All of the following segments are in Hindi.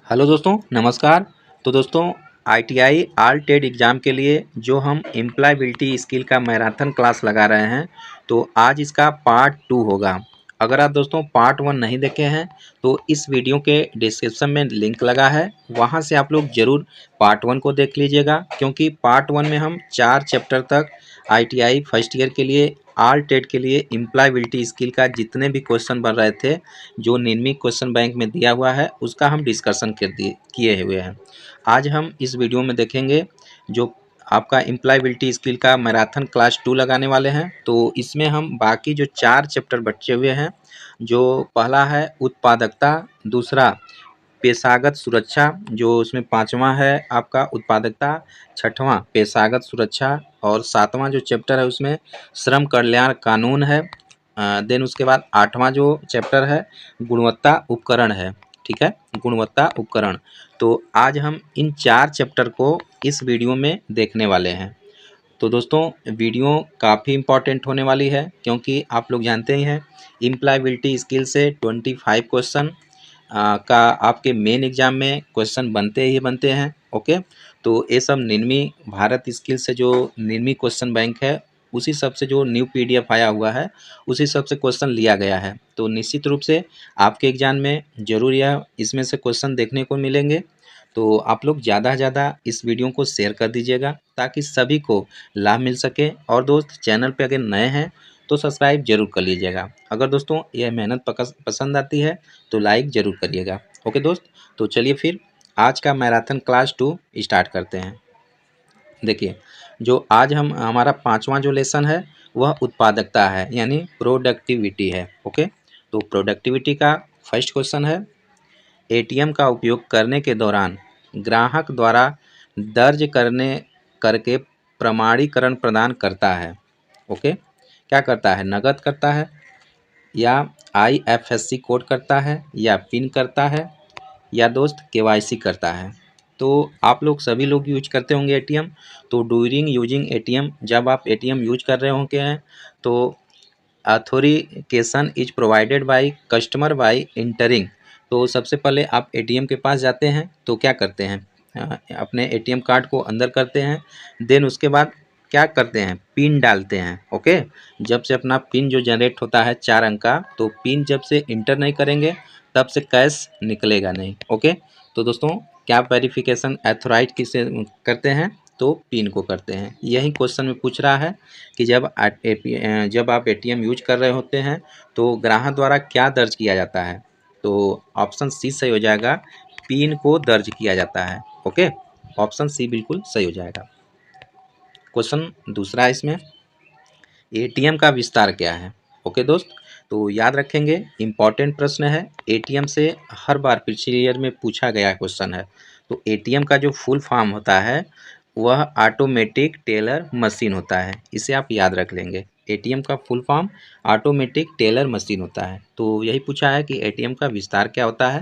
हेलो दोस्तों, नमस्कार। तो दोस्तों, आईटीआई आल टेड एग्ज़ाम के लिए जो हम एम्प्लॉयबिलिटी स्किल का मैराथन क्लास लगा रहे हैं, तो आज इसका पार्ट 2 होगा। अगर आप दोस्तों पार्ट 1 नहीं देखे हैं तो इस वीडियो के डिस्क्रिप्शन में लिंक लगा है, वहां से आप लोग ज़रूर पार्ट 1 को देख लीजिएगा, क्योंकि पार्ट 1 में हम 4 चैप्टर तक आईटीआई फर्स्ट ईयर के लिए आल टेड के लिए एम्प्लॉयबिलिटी स्किल का जितने भी क्वेश्चन बन रहे थे, जो निम्नलिखित क्वेश्चन बैंक में दिया हुआ है, उसका हम डिस्कशन किए हुए हैं। आज हम इस वीडियो में देखेंगे जो आपका एम्प्लॉयबिलिटी स्किल का मैराथन क्लास 2 लगाने वाले हैं। तो इसमें हम बाकी जो 4 चैप्टर बचे हुए हैं, जो पहला है उत्पादकता, दूसरा पेशागत सुरक्षा, जो उसमें 5वां है आपका उत्पादकता, 6वां पेशागत सुरक्षा और 7वां जो चैप्टर है उसमें श्रम कल्याण कानून है। देन उसके बाद 8वां जो चैप्टर है गुणवत्ता उपकरण है। ठीक है, गुणवत्ता उपकरण। तो आज हम इन 4 चैप्टर को इस वीडियो में देखने वाले हैं। तो दोस्तों, वीडियो काफ़ी इम्पॉर्टेंट होने वाली है, क्योंकि आप लोग जानते ही हैं एम्प्लॉयबिलिटी स्किल से 25 क्वेश्चन का आपके मेन एग्जाम में क्वेश्चन बनते ही बनते हैं। ओके, तो ये सब निम्मी भारत स्किल से जो निम्मी क्वेश्चन बैंक है, उसी सब से जो न्यू पीडीएफ आया हुआ है, उसी सब से क्वेश्चन लिया गया है। तो निश्चित रूप से आपके एग्जाम में जरूर यह इसमें से क्वेश्चन देखने को मिलेंगे। तो आप लोग ज़्यादा से ज़्यादा इस वीडियो को शेयर कर दीजिएगा, ताकि सभी को लाभ मिल सके। और दोस्त, चैनल पे अगर नए हैं तो सब्सक्राइब जरूर कर लीजिएगा। अगर दोस्तों यह मेहनत पसंद आती है तो लाइक ज़रूर करिएगा। ओके दोस्त, तो चलिए फिर आज का मैराथन क्लास 2 स्टार्ट करते हैं। देखिए, जो आज हम हमारा 5वां जो लेसन है वह उत्पादकता है, यानी प्रोडक्टिविटी है। ओके, तो प्रोडक्टिविटी का फर्स्ट क्वेश्चन है, एटीएम का उपयोग करने के दौरान ग्राहक द्वारा दर्ज करके प्रमाणीकरण प्रदान करता है। ओके, क्या करता है? नकद करता है, या आईएफएससी कोड करता है, या पिन करता है, या दोस्त केवाईसी करता है। तो आप लोग सभी लोग यूज करते होंगे एटीएम। तो ड्यूरिंग यूजिंग एटीएम, जब आप एटीएम यूज कर रहे होंगे हैं, तो authentication is provided by customer by entering. तो सबसे पहले आप एटीएम के पास जाते हैं तो क्या करते हैं? अपने एटीएम कार्ड को अंदर करते हैं। देन उसके बाद क्या करते हैं? पिन डालते हैं। ओके, जब से अपना पिन जो जनरेट होता है 4 अंक का, तो पिन जब से इंटर नहीं करेंगे तब से कैश निकलेगा नहीं। ओके, तो दोस्तों, क्या वेरिफिकेशन एथोराइज किसे करते हैं? तो पिन को करते हैं। यही क्वेश्चन में पूछ रहा है कि जब आप एटीएम यूज कर रहे होते हैं तो ग्राहक द्वारा क्या दर्ज किया जाता है? तो ऑप्शन सी सही हो जाएगा, पिन को दर्ज किया जाता है। ओके, ऑप्शन सी बिल्कुल सही हो जाएगा। क्वेश्चन दूसरा है इसमें, एटीएम का विस्तार क्या है? ओके दोस्त, तो याद रखेंगे, इम्पॉर्टेंट प्रश्न है, एटीएम से हर बार पिछले ईयर में पूछा गया क्वेश्चन है। तो एटीएम का जो फुल फॉर्म होता है वह ऑटोमेटिक टेलर मशीन होता है। इसे आप याद रख लेंगे, एटीएम का full form automatic teller machine होता है। तो यही पूछा है कि एटीएम का विस्तार क्या होता है,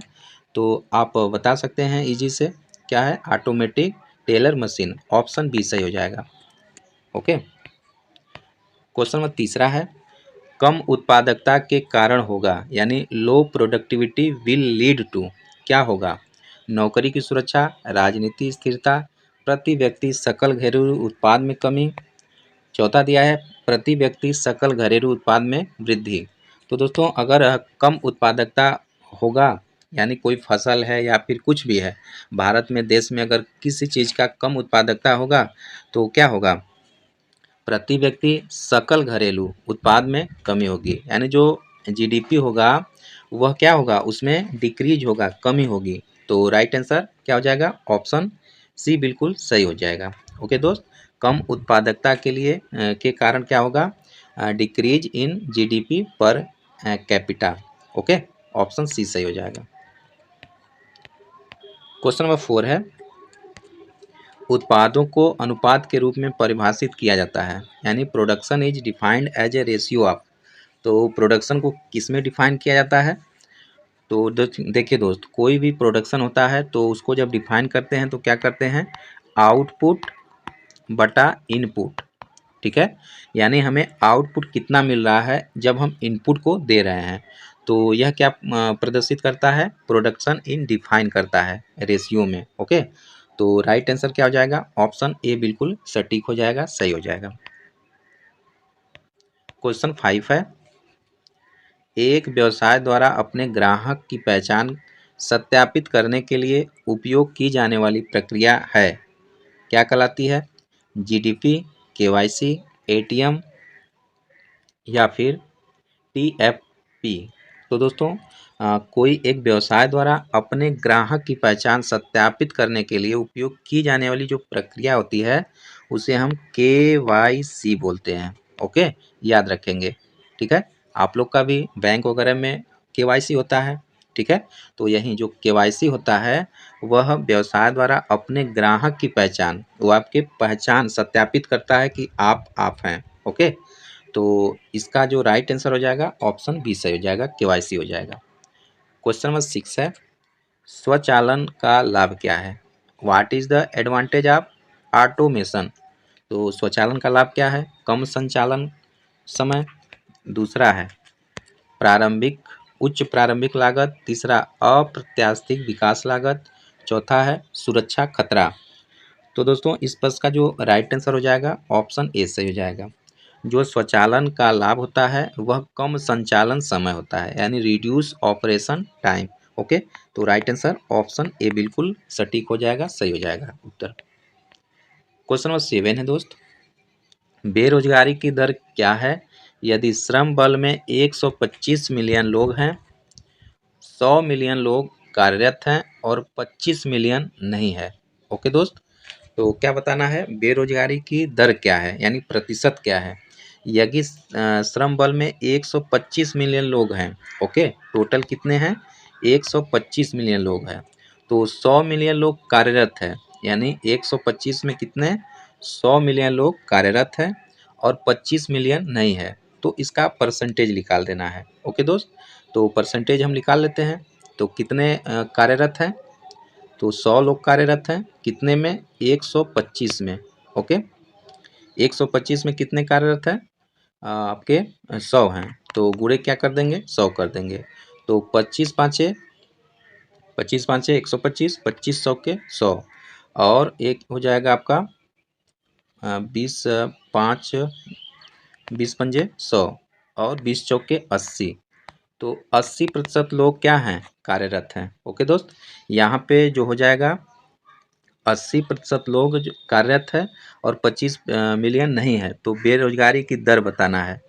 तो आप बता सकते हैं इजी से, क्या है? Automatic teller machine. Option B सही हो जाएगा। ओके, क्वेश्चन नंबर तीसरा है, कम उत्पादकता के कारण होगा, यानी low productivity will lead to, क्या होगा? नौकरी की सुरक्षा, राजनीति स्थिरता, प्रति व्यक्ति सकल घरेलू उत्पाद में कमी। चौथा दिया है प्रति व्यक्ति सकल घरेलू उत्पाद में वृद्धि। तो दोस्तों, अगर कम उत्पादकता होगा, यानी कोई फसल है या फिर कुछ भी है, भारत में, देश में अगर किसी चीज़ का कम उत्पादकता होगा तो क्या होगा? प्रति व्यक्ति सकल घरेलू उत्पाद में कमी होगी, यानी जो जीडीपी होगा वह क्या होगा? उसमें डिक्रीज होगा, कमी होगी। तो राइट आंसर क्या हो जाएगा? ऑप्शन सी बिल्कुल सही हो जाएगा। ओके दोस्त, कम उत्पादकता के लिए के कारण क्या होगा? Decrease in GDP per capita. Okay, option C सही हो जाएगा। क्वेश्चन नंबर 4 है, उत्पादों को अनुपात के रूप में परिभाषित किया जाता है, यानी production is defined as a ratio of. तो प्रोडक्शन को किस में डिफाइन किया जाता है? तो देखिए दोस्त, कोई भी प्रोडक्शन होता है तो उसको जब डिफाइन करते हैं तो क्या करते हैं? आउटपुट बटा इनपुट। ठीक है, यानी हमें आउटपुट कितना मिल रहा है जब हम इनपुट को दे रहे हैं। तो यह क्या प्रदर्शित करता है, प्रोडक्शन इन डिफाइन करता है रेशियो में। ओके, तो राइट आंसर क्या हो जाएगा, ऑप्शन ए बिल्कुल सटीक हो जाएगा, सही हो जाएगा। क्वेश्चन 5 है, एक व्यवसाय द्वारा अपने ग्राहक की पहचान सत्यापित करने के लिए उपयोग की जाने वाली प्रक्रिया है, क्या कहलाती है, जीडीपी, केवाईसी, एटीएम या फिर टीएफपी। तो दोस्तों कोई एक व्यवसाय द्वारा अपने ग्राहक की पहचान सत्यापित करने के लिए उपयोग की जाने वाली जो प्रक्रिया होती है उसे हम केवाईसी बोलते हैं। ओके, याद रखेंगे। ठीक है, आप लोग का भी बैंक वगैरह में केवाईसी होता है। ठीक है, तो यही जो केवाईसी होता है वह व्यवसाय द्वारा अपने ग्राहक की पहचान, वो आपके पहचान सत्यापित करता है कि आप हैं। ओके, तो इसका जो राइट आंसर हो जाएगा ऑप्शन बी सही हो जाएगा, केवाईसी हो जाएगा। क्वेश्चन नंबर 6 है, स्वचालन का लाभ क्या है, what is the advantage of automation. तो स्वचालन का लाभ क्या है, कम संचालन समय, दूसरा है प्रारंभिक उच्च प्रारंभिक लागत, तीसरा अप्रत्याशित विकास लागत, चौथा है सुरक्षा खतरा। तो दोस्तों इस प्रश्न का जो राइट आंसर हो जाएगा ऑप्शन ए सही हो जाएगा। जो स्वचालन का लाभ होता है वह कम संचालन समय होता है, यानी रिड्यूस ऑपरेशन टाइम। ओके, तो राइट आंसर ऑप्शन ए बिल्कुल सटीक हो जाएगा, सही हो जाएगा उत्तर। क्वेश्चन नंबर 7 है दोस्त, बेरोजगारी की दर क्या है यदि श्रम बल में 125 मिलियन लोग हैं, 100 मिलियन लोग कार्यरत हैं और 25 मिलियन नहीं है। ओके दोस्त, तो क्या बताना है, बेरोजगारी की दर क्या है यानी प्रतिशत क्या है यदि श्रम बल में 125 मिलियन लोग हैं। ओके, टोटल कितने हैं, 125 मिलियन लोग हैं, तो 100 मिलियन लोग कार्यरत है, यानी 125 में कितने, 100 मिलियन लोग कार्यरत हैं और 25 मिलियन नहीं है, तो इसका परसेंटेज निकाल देना है। ओके दोस्त, तो परसेंटेज हम निकाल लेते हैं। तो कितने कार्यरत हैं, तो 100 लोग कार्यरत हैं, कितने में, 125 में। ओके, 125 में कितने कार्यरत हैं, आपके 100 हैं, तो गुणे क्या कर देंगे, 100 कर देंगे, तो 25 पाँचे 125, 25 के 100 और एक हो जाएगा आपका 20 100 और 20 चौके 80, तो 80% लोग क्या हैं, कार्यरत हैं। ओके दोस्त, यहाँ पे जो हो जाएगा 80% लोग जो कार्यरत है और 25 मिलियन नहीं है, तो बेरोजगारी की दर बताना है।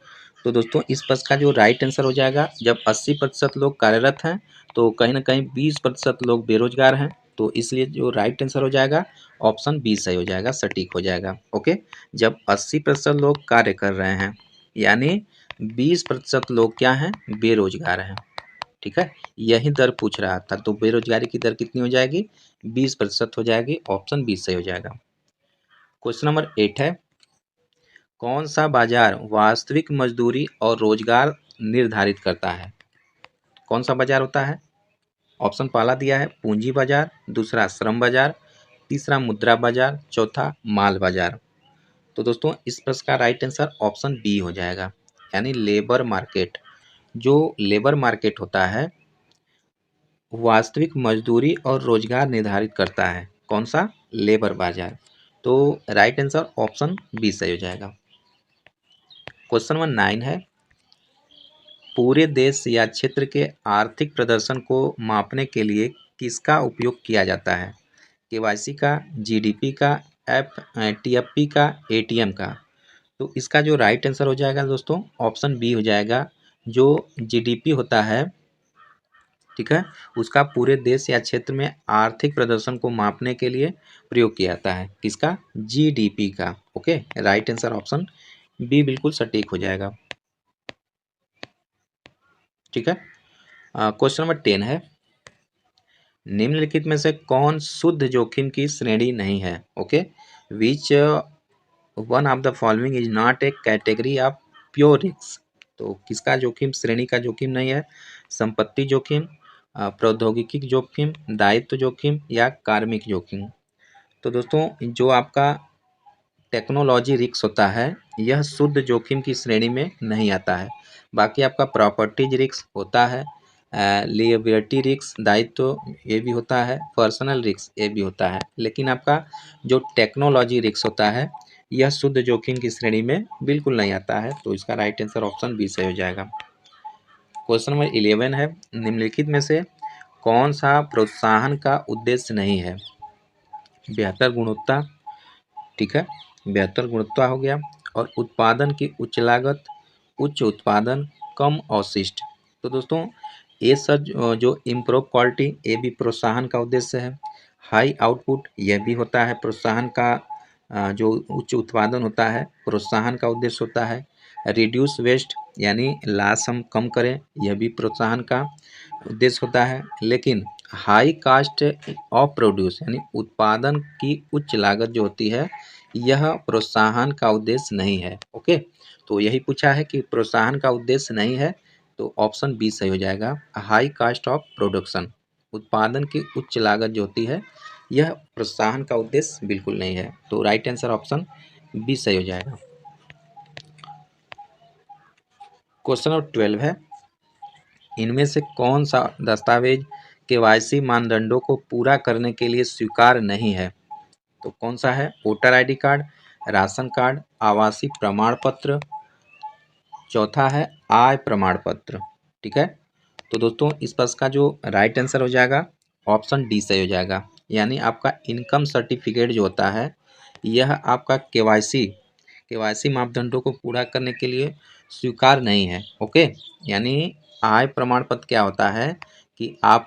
तो दोस्तों इस प्रश्न का जो राइट आंसर हो जाएगा, जब 80% लोग कार्यरत हैं तो कहीं ना कहीं 20% लोग बेरोजगार हैं, तो इसलिए जो राइट आंसर हो जाएगा ऑप्शन बी सही हो जाएगा, सटीक हो जाएगा। ओके, जब 80% लोग कार्य कर रहे हैं यानी 20% लोग क्या हैं, बेरोजगार हैं। ठीक है, यही दर पूछ रहा था, तो बेरोजगारी की दर कितनी हो जाएगी, 20% हो जाएगी, ऑप्शन बी सही हो जाएगा। क्वेश्चन नंबर 8 है, कौन सा बाजार वास्तविक मजदूरी और रोजगार निर्धारित करता है, कौन सा बाजार होता है, ऑप्शन पहला दिया है पूंजी बाजार, दूसरा श्रम बाजार, तीसरा मुद्रा बाजार, चौथा माल बाजार। तो दोस्तों इस प्रश्न का राइट आंसर ऑप्शन बी हो जाएगा, यानी लेबर मार्केट। जो लेबर मार्केट होता है वास्तविक मजदूरी और रोजगार निर्धारित करता है, कौन सा, लेबर बाजार। तो राइट आंसर ऑप्शन बी सही हो जाएगा। क्वेश्चन नंबर 9 है, पूरे देश या क्षेत्र के आर्थिक प्रदर्शन को मापने के लिए किसका उपयोग किया जाता है, केवाईसी का, जीडीपी का, टीएफपी का, एटीएम का। तो इसका जो राइट आंसर हो जाएगा दोस्तों ऑप्शन बी हो जाएगा, जो जीडीपी होता है, ठीक है, उसका पूरे देश या क्षेत्र में आर्थिक प्रदर्शन को मापने के लिए प्रयोग किया जाता है, किसका, जीडीपी का। Okay, right answer option B बिल्कुल सटीक हो जाएगा। ठीक है, क्वेश्चन नंबर 10 है, निम्नलिखित में से कौन शुद्ध जोखिम की श्रेणी नहीं है। Okay, which one of the following is not A category of pure risk. तो किसका जोखिम श्रेणी का जोखिम नहीं है, संपत्ति जोखिम, प्रौद्योगिकी जोखिम, दायित्व जोखिम या कार्मिक जोखिम। तो दोस्तों जो आपका टेक्नोलॉजी रिस्क होता है यह शुद्ध जोखिम की श्रेणी में नहीं आता है, बाकी आपका प्रॉपर्टीज रिस्क होता है, लिएबिलिटी रिस्क दायित्व ये भी होता है, पर्सनल रिस्क ये भी होता है, लेकिन आपका जो टेक्नोलॉजी रिस्क होता है यह शुद्ध जोखिम की श्रेणी में बिल्कुल नहीं आता है। तो इसका राइट आंसर ऑप्शन बी सही हो जाएगा। क्वेश्चन नंबर 11 है, निम्नलिखित में से कौन सा प्रोत्साहन का उद्देश्य नहीं है? बेहतर गुणवत्ता, ठीक है, बेहतर गुणवत्ता हो गया, और उत्पादन की उच्च लागत, उच्च उत्पादन, कम अवशिष्ट। तो दोस्तों ये सब जो इम्प्रूव क्वालिटी ये भी प्रोत्साहन का उद्देश्य है। हाई आउटपुट यह भी होता है प्रोत्साहन का, जो उच्च उत्पादन होता है प्रोत्साहन का उद्देश्य होता है। रिड्यूस वेस्ट यानी लॉस हम कम करें यह भी प्रोत्साहन का उद्देश्य होता है। लेकिन हाई कास्ट ऑफ प्रोड्यूस यानी उत्पादन की उच्च लागत जो होती है यह प्रोत्साहन का उद्देश्य नहीं है। ओके, तो यही पूछा है कि प्रोत्साहन का उद्देश्य नहीं है, तो ऑप्शन बी सही हो जाएगा। हाई कास्ट ऑफ प्रोडक्शन, उत्पादन की उच्च लागत जो होती है यह प्रोत्साहन का उद्देश्य बिल्कुल नहीं है। तो राइट आंसर ऑप्शन बी सही हो जाएगा। क्वेश्चन नंबर 12 है, इनमें से कौन सा दस्तावेज केवाईसी मानदंडों को पूरा करने के लिए स्वीकार नहीं है? तो कौन सा है? Voter ID card, ration card, आवासीय प्रमाण पत्र, चौथा है आय प्रमाण पत्र। ठीक है, तो दोस्तों इस प्रश्न का जो राइट आंसर हो जाएगा ऑप्शन डी सही हो जाएगा। यानी आपका इनकम सर्टिफिकेट जो होता है यह आपका केवाईसी मापदंडों को पूरा करने के लिए स्वीकार नहीं है। ओके, यानी आय प्रमाण पत्र क्या होता है कि आप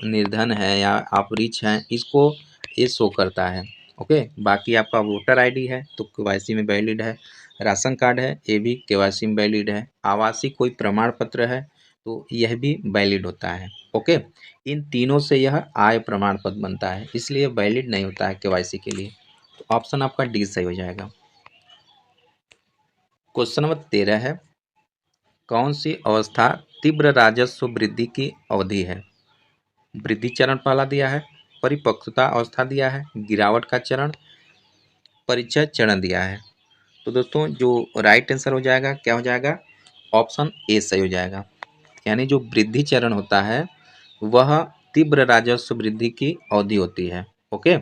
निर्धन है या आप रिच हैं इसको ये शो करता है। ओके, बाकी आपका वोटर आईडी है तो केवाईसी में वैलिड है, राशन कार्ड है ये भी केवाईसी में वैलिड है, आवासीय कोई प्रमाण पत्र है तो यह भी वैलिड होता है। ओके, इन तीनों से यह आय प्रमाण पत्र बनता है, इसलिए वैलिड नहीं होता है केवाईसी के लिए। तो ऑप्शन आपका डी सही हो जाएगा। क्वेश्चन नंबर 13 है, कौन सी अवस्था तीव्र राजस्व वृद्धि की अवधि है? वृद्धि चरण पहला दिया है, परिपक्वता अवस्था दिया है, गिरावट का चरण, परिचय चरण दिया है। तो दोस्तों जो राइट आंसर हो जाएगा क्या हो जाएगा? ऑप्शन ए सही हो जाएगा। यानी जो वृद्धि चरण होता है वह तीव्र राजस्व वृद्धि की अवधि होती है। ओके,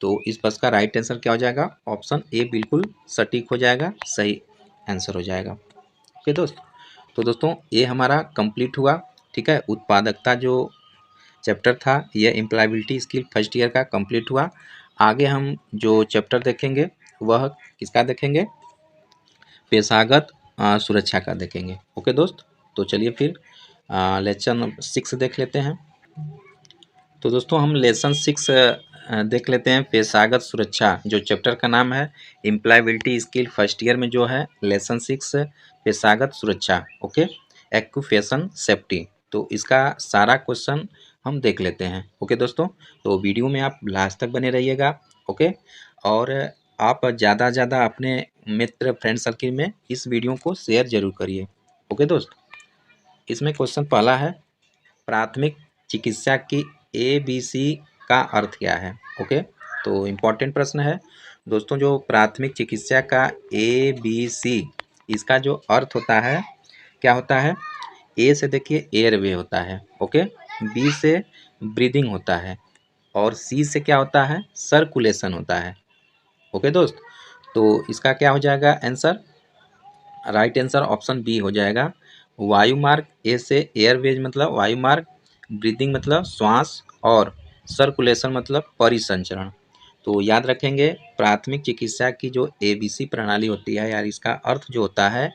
तो इस प्रश्न का राइट आंसर क्या हो जाएगा? ऑप्शन ए बिल्कुल सटीक हो जाएगा, सही आंसर हो जाएगा। ओके दोस्त, तो दोस्तों ये हमारा कंप्लीट हुआ। ठीक है, उत्पादकता जो चैप्टर था यह एम्प्लॉयबिलिटी स्किल फर्स्ट ईयर का कंप्लीट हुआ। आगे हम जो चैप्टर देखेंगे वह किसका देखेंगे? पेशागत सुरक्षा का देखेंगे। ओके दोस्त, तो चलिए फिर लेसन 6 देख लेते हैं। तो दोस्तों हम लेसन 6 देख लेते हैं, पेशागत सुरक्षा जो चैप्टर का नाम है एम्प्लॉयबिलिटी स्किल फर्स्ट ईयर में जो है लेसन 6 पेशागत सुरक्षा। Okay, occupation safety. तो इसका सारा क्वेश्चन हम देख लेते हैं। ओके दोस्तों, तो वीडियो में आप लास्ट तक बने रहिएगा। ओके, और आप ज़्यादा ज़्यादा अपने मित्र फ्रेंड सर्किल में इस वीडियो को शेयर जरूर करिए। ओके दोस्त, इसमें क्वेश्चन पहला है, प्राथमिक चिकित्सा की ABC का अर्थ क्या है? ओके, तो इम्पोर्टेंट प्रश्न है दोस्तों। जो प्राथमिक चिकित्सा का ABC इसका जो अर्थ होता है क्या होता है? ए से देखिए एयरवे होता है, ओके, बी से ब्रीदिंग होता है, और सी से क्या होता है? सर्कुलेशन होता है। ओके दोस्त, तो इसका क्या हो जाएगा answer? Right answer option B हो जाएगा। वायुमार्ग, ए से एयरवेज मतलब वायुमार्ग, ब्रीदिंग मतलब श्वास, और सर्कुलेशन मतलब परिसंचरण। तो याद रखेंगे प्राथमिक चिकित्सा की जो ABC प्रणाली होती है यार, इसका अर्थ जो होता है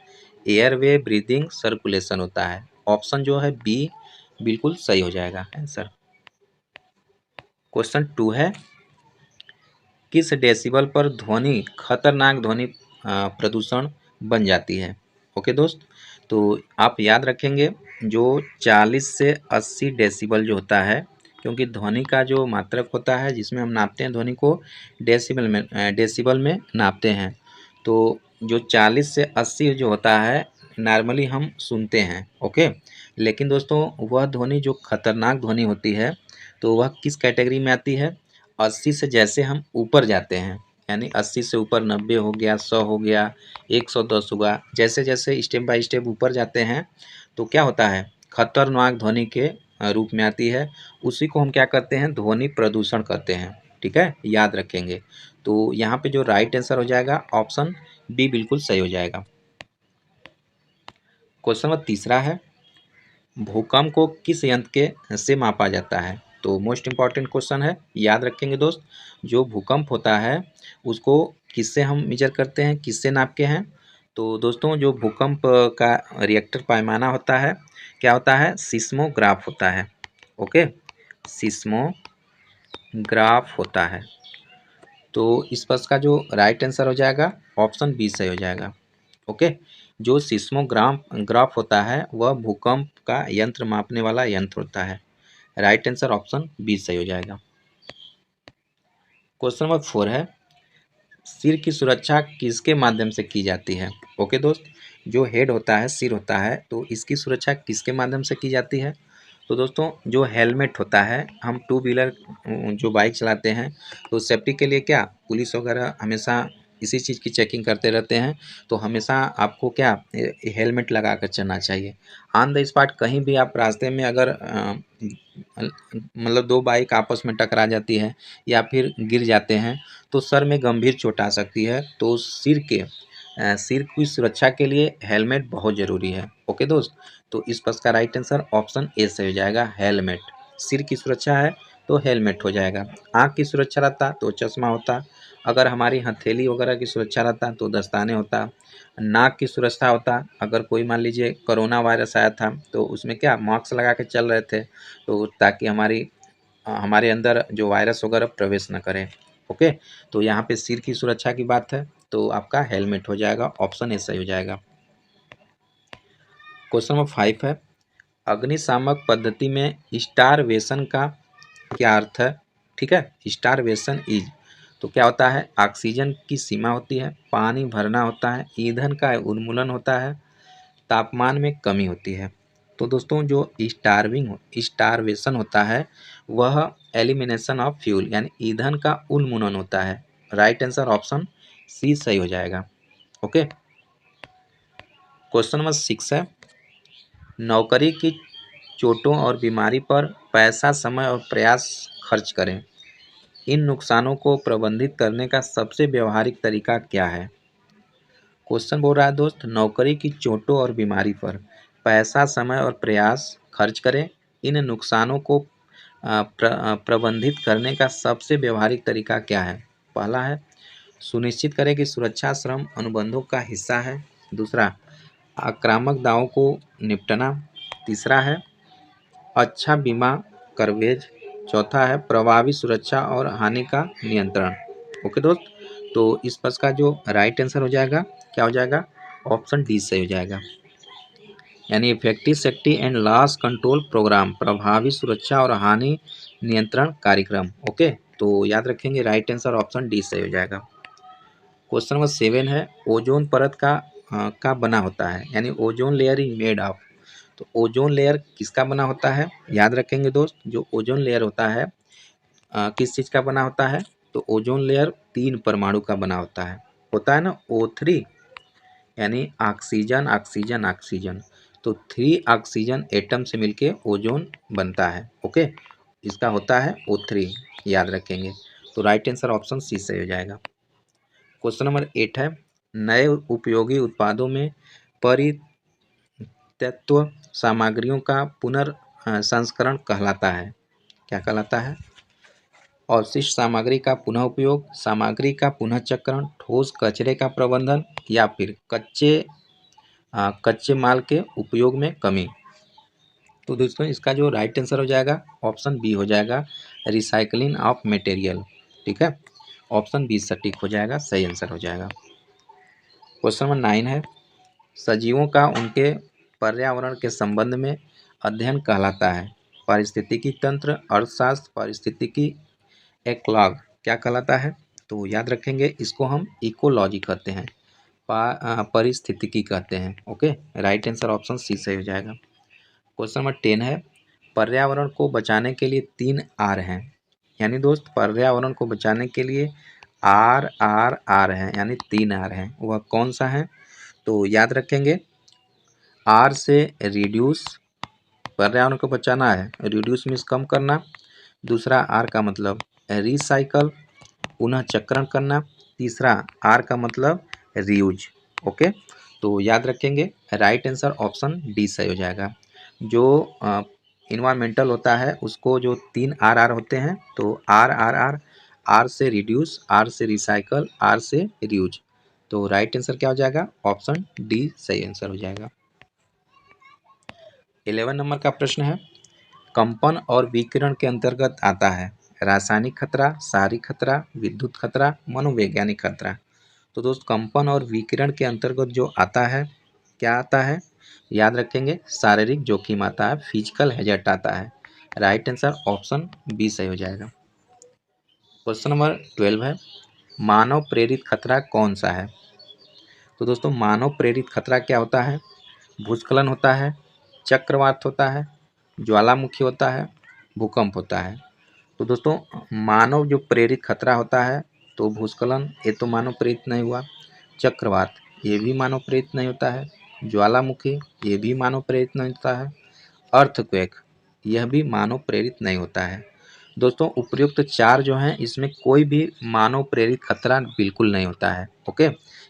एयरवे, ब्रीदिंग, सर्कुलेशन होता है। ऑप्शन जो है बी बिल्कुल सही हो जाएगा आंसर। क्वेश्चन 2 है, किस डेसिबल पर ध्वनि खतरनाक ध्वनि प्रदूषण बन जाती है? ओके दोस्त, तो आप याद रखेंगे जो 40 से 80 डेसिबल जो होता है, क्योंकि ध्वनि का जो मात्रक होता है जिसमें हम नापते हैं ध्वनि को डेसिबल में नापते हैं। तो जो 40 से 80 जो होता है नॉर्मली हम सुनते हैं। ओके, लेकिन दोस्तों वह ध्वनि जो खतरनाक ध्वनि होती है तो वह किस कैटेगरी में आती है? 80 से जैसे हम ऊपर जाते हैं यानी 80 से ऊपर 90 हो गया, 100 हो गया, 110 हुआ, जैसे जैसे स्टेप बाय स्टेप ऊपर जाते हैं तो क्या होता है, खतरनाक ध्वनि के रूप में आती है। उसी को हम क्या करते हैं, ध्वनि प्रदूषण कहते हैं। ठीक है, याद रखेंगे। तो यहाँ पे जो राइट आंसर हो जाएगा ऑप्शन बी बिल्कुल सही हो जाएगा। क्वेश्चन नंबर तीसरा है, भूकंप को किस यंत्र के से मापा जाता है। तो मोस्ट इम्पॉर्टेंट क्वेश्चन है, याद रखेंगे दोस्त। जो भूकंप होता है उसको किससे हम मेजर करते हैं, किससे नापते हैं। तो दोस्तों जो भूकंप का रिएक्टर पैमाना होता है क्या होता है, सिस्मोग्राफ होता है। ओके, सिस्मोग्राफ होता है। तो इस प्रश्न का जो राइट आंसर हो जाएगा ऑप्शन बी सही हो जाएगा। ओके, जो सिस्मोग्राफ ग्राफ होता है वह भूकंप का यंत्र मापने वाला यंत्र होता है। राइट आंसर ऑप्शन बी सही हो जाएगा। क्वेश्चन नंबर 4 है, सिर की सुरक्षा किसके माध्यम से की जाती है। ओके दोस्त, जो हेड होता है, सिर होता है, तो इसकी सुरक्षा किसके माध्यम से की जाती है। तो दोस्तों जो हेलमेट होता है, हम टू व्हीलर जो बाइक चलाते हैं तो सेफ्टी के लिए क्या पुलिस वगैरह हमेशा इसी चीज़ की चेकिंग करते रहते हैं। तो हमेशा आपको क्या हेलमेट लगा कर चलना चाहिए। ऑन द स्पॉट कहीं भी आप रास्ते में अगर मतलब दो बाइक आपस में टकरा जाती है या फिर गिर जाते हैं तो सर में गंभीर चोट आ सकती है। तो सिर की सुरक्षा के लिए हेलमेट बहुत ज़रूरी है। ओके दोस्त, तो इस प्रश्न का राइट आंसर ऑप्शन ए से हो जाएगा, हेलमेट। सिर की सुरक्षा है तो हेलमेट हो जाएगा। आँख की सुरक्षा रहता तो चश्मा होता। अगर हमारी हथेली वगैरह की सुरक्षा रहता तो दस्ताने होता। नाक की सुरक्षा होता, अगर कोई मान लीजिए कोरोना वायरस आया था तो उसमें क्या मास्क लगा के चल रहे थे तो ताकि हमारे अंदर जो वायरस वगैरह प्रवेश न करे। ओके, तो यहाँ पे सिर की सुरक्षा की बात है तो आपका हेलमेट हो जाएगा, ऑप्शन ए सही हो जाएगा। क्वेश्चन नंबर 5 है, अग्निशामक पद्धति में स्टारवेशन का क्या अर्थ है। ठीक है, स्टारवेशन इज, तो क्या होता है, ऑक्सीजन की सीमा होती है, पानी भरना होता है, ईंधन का उन्मूलन होता है, तापमान में कमी होती है। तो दोस्तों जो स्टारवेशन होता है वह एलिमिनेशन ऑफ फ्यूल यानी ईंधन का उन्मूलन होता है। राइट आंसर ऑप्शन सी सही हो जाएगा। ओके, क्वेश्चन नंबर 6 है, नौकरी की चोटों और बीमारी पर पैसा, समय और प्रयास खर्च करें। इन नुकसानों को प्रबंधित करने का सबसे व्यवहारिक तरीका क्या है। क्वेश्चन बोल रहा है दोस्त, नौकरी की चोटों और बीमारी पर पैसा, समय और प्रयास खर्च करें। इन नुकसानों को प्रबंधित करने का सबसे व्यवहारिक तरीका क्या है। पहला है, सुनिश्चित करें कि सुरक्षा श्रम अनुबंधों का हिस्सा है। दूसरा, आक्रामक दावों को निपटना। तीसरा है, अच्छा बीमा कवरेज। चौथा है, प्रभावी सुरक्षा और हानि का नियंत्रण। ओके दोस्त, तो इस प्रश्न का जो राइट आंसर हो जाएगा क्या हो जाएगा, ऑप्शन डी सही हो जाएगा, यानी effective safety and loss control programme, प्रभावी सुरक्षा और हानि नियंत्रण कार्यक्रम। ओके, तो याद रखेंगे राइट आंसर ऑप्शन डी सही हो जाएगा। क्वेश्चन नंबर 7 है, ओजोन परत का बना होता है, यानी ozone layer is made of. तो ओजोन लेयर किसका बना होता है, याद रखेंगे दोस्त। जो ओजोन लेयर होता है किस चीज़ का बना होता है, तो ओजोन लेयर 3 परमाणु का बना होता है ना, O3, यानी ऑक्सीजन ऑक्सीजन ऑक्सीजन। तो 3 ऑक्सीजन एटम से मिलके ओजोन बनता है। ओके, इसका होता है O3, याद रखेंगे। तो राइट आंसर ऑप्शन सी से हो जाएगा। क्वेश्चन नंबर 8 है, नए उपयोगी उत्पादों में परित्यक्तत्व सामग्रियों का पुनर्संस्करण कहलाता है। क्या कहलाता है, अवशिष्ट सामग्री का पुनः उपयोग, सामग्री का पुनः चक्रण, ठोस कचरे का प्रबंधन या फिर कच्चे माल के उपयोग में कमी। तो दोस्तों इसका जो राइट आंसर हो जाएगा ऑप्शन बी हो जाएगा, रिसाइकलिंग ऑफ मटेरियल। ठीक है, ऑप्शन बी सटीक हो जाएगा, सही आंसर हो जाएगा। क्वेश्चन नंबर 9 है, सजीवों का उनके पर्यावरण के संबंध में अध्ययन कहलाता है। पारिस्थितिकी तंत्र, अर्थशास्त्र, पारिस्थितिकी एक्लॉग क्या कहलाता है। तो याद रखेंगे इसको हम इकोलॉजी कहते हैं, पारिस्थितिकी कहते हैं। Okay, right answer option C सही हो जाएगा। क्वेश्चन नंबर 10 है, पर्यावरण को बचाने के लिए 3 आर हैं, यानी दोस्त पर्यावरण को बचाने के लिए आर आर आर है, यानी 3 आर हैं, वह कौन सा है? तो याद रखेंगे, आर से रिड्यूस, पर्यावरण को बचाना है, रिड्यूस मीन्स कम करना। दूसरा आर का मतलब रिसाइकल, पुनः चक्रण करना। तीसरा आर का मतलब रीयूज। ओके, तो याद रखेंगे, राइट आंसर ऑप्शन डी सही हो जाएगा। जो इन्वायरमेंटल होता है उसको जो 3 आर होते हैं, तो आर आर आर, आर से रिड्यूस, आर से रिसाइकल, आर से रीयूज। तो राइट आंसर क्या हो जाएगा? ऑप्शन डी सही आंसर हो जाएगा। 11 नंबर का प्रश्न है, कंपन और विकिरण के अंतर्गत आता है रासायनिक खतरा, शारीरिक खतरा, विद्युत खतरा, मनोवैज्ञानिक खतरा। तो दोस्त, कंपन और विकिरण के अंतर्गत जो आता है, क्या आता है? याद रखेंगे, शारीरिक जोखिम आता है, फिजिकल हैजर्ड आता है। राइट आंसर ऑप्शन बी सही हो जाएगा। क्वेश्चन नंबर 12 है, मानव प्रेरित खतरा कौन सा है? तो दोस्तों, मानव प्रेरित खतरा क्या होता है? भूस्खलन होता है, चक्रवात होता है, ज्वालामुखी होता है, भूकंप होता है। तो दोस्तों, मानव जो प्रेरित खतरा होता है, तो भूस्खलन ये तो मानव प्रेरित नहीं हुआ, चक्रवात ये भी मानव प्रेरित नहीं होता है, ज्वालामुखी ये भी मानव प्रेरित नहीं होता है, अर्थक्वेक यह भी मानव प्रेरित नहीं होता है। दोस्तों, उपर्युक्त 4 जो हैं, इसमें कोई भी मानव प्रेरित खतरा बिल्कुल नहीं होता है। ओके,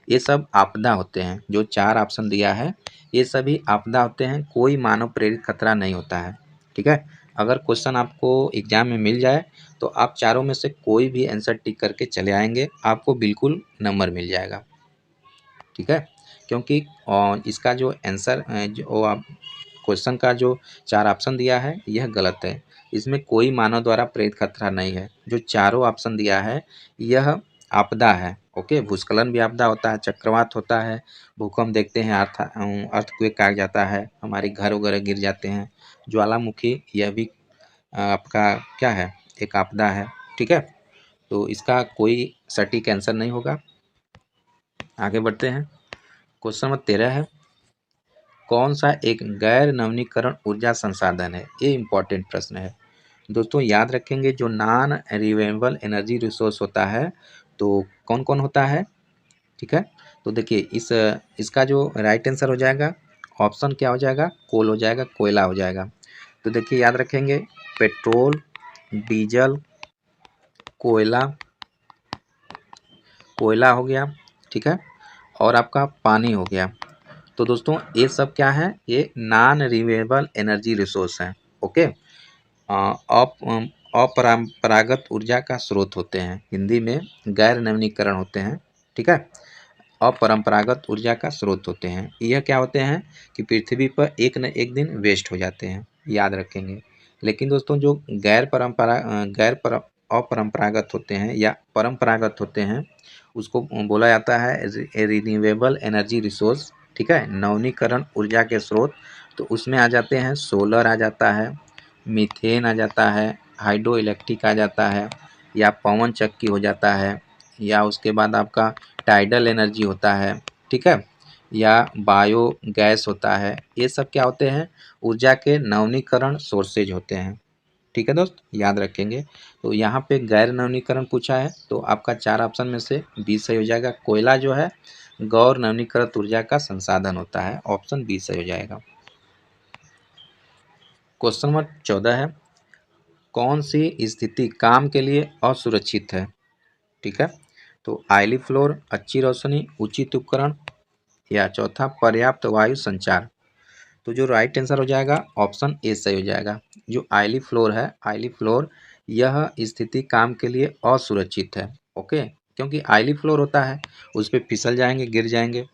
ये सब आपदा होते हैं। जो 4 ऑप्शन दिया है ये सभी आपदा होते हैं, कोई मानव प्रेरित खतरा नहीं होता है। ठीक है, अगर क्वेश्चन आपको एग्जाम में मिल जाए तो आप चारों में से कोई भी आंसर टिक करके चले आएंगे, आपको बिल्कुल नंबर मिल जाएगा। ठीक है, क्योंकि इसका जो आंसर जो आप क्वेश्चन का जो 4 ऑप्शन दिया है यह गलत है। इसमें कोई मानव द्वारा प्रेरित खतरा नहीं है। जो चारों ऑप्शन दिया है यह आपदा है। ओके, भूस्खलन भी आपदा होता है, चक्रवात होता है, भूकंप देखते हैं, अर्थक्वेक आ जाता है, हमारे घर वगैरह गिर जाते हैं, ज्वालामुखी यह भी आपका क्या है, एक आपदा है। ठीक है, तो इसका कोई सटीक आंसर नहीं होगा। आगे बढ़ते हैं। क्वेश्चन नंबर 13 है, कौन सा एक गैर नवीनीकरण ऊर्जा संसाधन है? ये इंपॉर्टेंट प्रश्न है। दोस्तों, याद रखेंगे, जो नॉन रिन्यूएबल एनर्जी रिसोर्स होता है तो कौन कौन होता है? ठीक है, तो देखिए, इसका जो राइट आंसर हो जाएगा, ऑप्शन क्या हो जाएगा? कोल हो जाएगा, कोयला हो जाएगा। तो देखिए, याद रखेंगे, पेट्रोल, डीजल, कोयला, कोयला हो गया, ठीक है, और आपका पानी हो गया। तो दोस्तों, ये सब क्या है? ये नॉन रिन्यूएबल एनर्जी रिसोर्स हैं। ओके, अपरंपरागत ऊर्जा का स्रोत होते हैं, हिंदी में गैर नवीनीकरण होते हैं। ठीक है, अपरंपरागत ऊर्जा का स्रोत होते हैं। यह क्या होते हैं कि पृथ्वी पर एक न एक दिन वेस्ट हो जाते हैं, याद रखेंगे। लेकिन दोस्तों, जो अपरंपरागत होते हैं या परंपरागत होते हैं, उसको बोला जाता है रिन्यूएबल एनर्जी रिसोर्स। ठीक है, नवीनीकरण ऊर्जा के स्रोत। तो उसमें आ जाते हैं सोलर आ जाता है, मीथेन आ जाता है, हाइड्रो इलेक्ट्रिक आ जाता है, या पवन चक्की हो जाता है, या उसके बाद आपका टाइडल एनर्जी होता है। ठीक है, या बायो गैस होता है। ये सब क्या होते हैं? ऊर्जा के नवीनीकरण सोर्सेज होते हैं। ठीक है दोस्त, याद रखेंगे। तो यहाँ पे गैर नवीनीकरण पूछा है, तो आपका 4 ऑप्शन में से बी सही हो जाएगा। कोयला जो है गैर नवीनीकृत ऊर्जा का संसाधन होता है, ऑप्शन बी सही हो जाएगा। क्वेश्चन नंबर 14 है, कौन सी स्थिति काम के लिए असुरक्षित है? ठीक है, तो आयली फ्लोर, अच्छी रोशनी, उचित उपकरण, या चौथा पर्याप्त वायु संचार। तो जो राइट आंसर हो जाएगा, ऑप्शन ए सही हो जाएगा। जो आयली फ्लोर है, आयली फ्लोर यह स्थिति काम के लिए असुरक्षित है। ओके, क्योंकि आयली फ्लोर होता है, उस पर फिसल जाएंगे, गिर जाएंगे।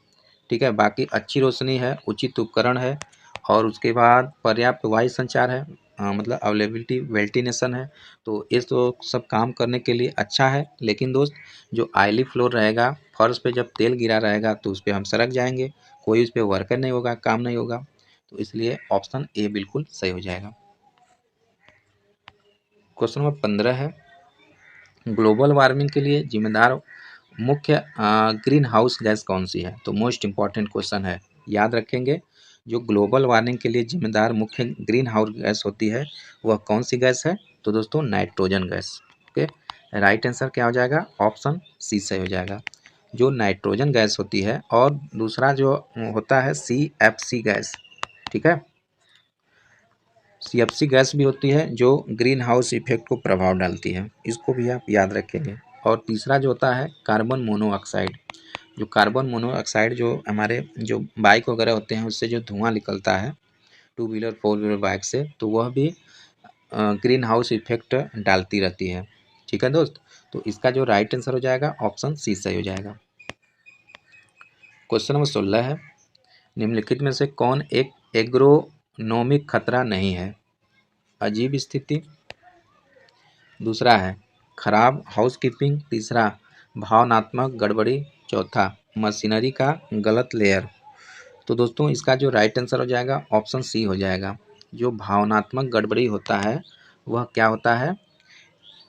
ठीक है, बाकी अच्छी रोशनी है, उचित उपकरण है, और उसके बाद पर्याप्त वायु संचार है, मतलब अवेलेबिलिटी, वेंटिलेशन है। तो ये तो सब काम करने के लिए अच्छा है। लेकिन दोस्त, जो आयली फ्लोर रहेगा, फर्श पे जब तेल गिरा रहेगा तो उस पर हम सरक जाएंगे, कोई उस पर वर्कर नहीं होगा, काम नहीं होगा। तो इसलिए ऑप्शन ए बिल्कुल सही हो जाएगा। क्वेश्चन नंबर 15 है, ग्लोबल वार्मिंग के लिए जिम्मेदार मुख्य ग्रीन हाउस गैस कौन सी है? तो मोस्ट इंपॉर्टेंट क्वेश्चन है, याद रखेंगे। जो ग्लोबल वार्मिंग के लिए जिम्मेदार मुख्य ग्रीन हाउस गैस होती है, वह कौन सी गैस है? तो दोस्तों, nitrogen gas. Okay, right answer क्या हो जाएगा? ऑप्शन सी सही हो जाएगा। जो नाइट्रोजन गैस होती है और दूसरा जो होता है CFC गैस, ठीक है। CFC गैस भी होती है जो ग्रीन हाउस इफेक्ट को प्रभाव डालती है, इसको भी आप याद रखेंगे। और तीसरा जो होता है कार्बन मोनोऑक्साइड, जो कार्बन मोनोऑक्साइड जो हमारे जो बाइक वगैरह होते हैं उससे जो धुआं निकलता है 2 व्हीलर 4 व्हीलर बाइक से, तो वह भी ग्रीन हाउस इफेक्ट डालती रहती है, ठीक है दोस्त। तो इसका जो राइट आंसर हो जाएगा ऑप्शन सी सही हो जाएगा। क्वेश्चन नंबर 16 है, निम्नलिखित में से कौन एक एग्रोनोमिक खतरा नहीं है? अजीब स्थिति, दूसरा है खराब हाउसकीपिंग, तीसरा भावनात्मक गड़बड़ी, चौथा मशीनरी का गलत लेयर। तो दोस्तों इसका जो राइट आंसर हो जाएगा ऑप्शन सी हो जाएगा। जो भावनात्मक गड़बड़ी होता है वह क्या होता है?